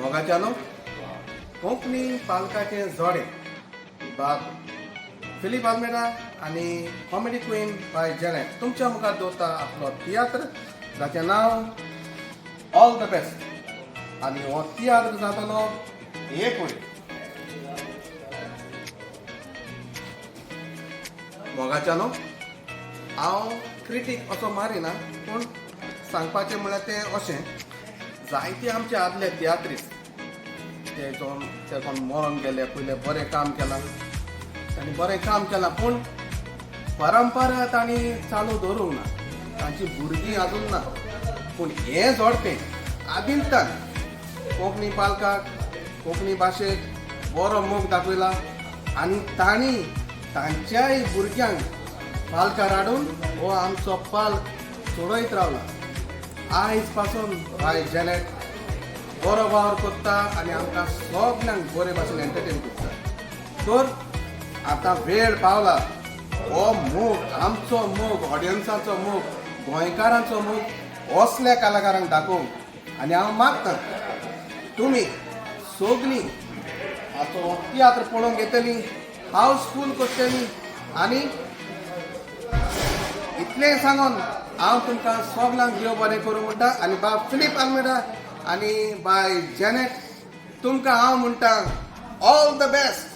मोगाच्यानो कोंकणी पालकाचे जोडे बाब फिलीप आल्मेडा आणि कॉमेडी क्वीन बाय जेनेट तुमच्या मुखार दवरता आपलो तियात्र जाचें नांव ऑल द बेस्ट आणि हो तियात्र जातलो एक वेळ मोगाच्यानो हांव क्रिटीक असो मारिना पूण सांगपाचें म्हळ्यार तें अशें जायते आमचे आदले तियात्रीस्ट ते कोण मरोन गेले पयले बरें काम केलां तांणी बरें काम केलां पूण परंपरा तांणी चालू दवरूंक ना तांची भुरगीं अजून ना पूण हें जोडपें आदिंतान कोंकणी पालकाक कोंकणी भाशेक बरो मोग दाखयला आनी तांणी तांच्याय भुरग्यांक पालकार हाडून हो आमचो पालक सोडयत रावला आयज पासून बाय जेनेट बरो वावर करता आनी आमकां सगळ्यांक बरे भाशेन एंटरटेन करता तर आतां वेळ पावला हो मोग आमचो मोग ऑडियन्साचो मोग गोंयकारांचो मोग असल्या कलाकारांक दाखोवंक आनी हांव मागतां तुमी सगळीं हाचो तियात्र पळोवंक येतलीं हावसफूल करतलीं आनी इतलें सांगून हांव तुमकां सगळ्यांक देव बरें करूं म्हणटा आनी बाब फिलीप आल्मेडा आनी बाय जेनेट तुमकां हांव म्हणटा ऑल द बेस्ट.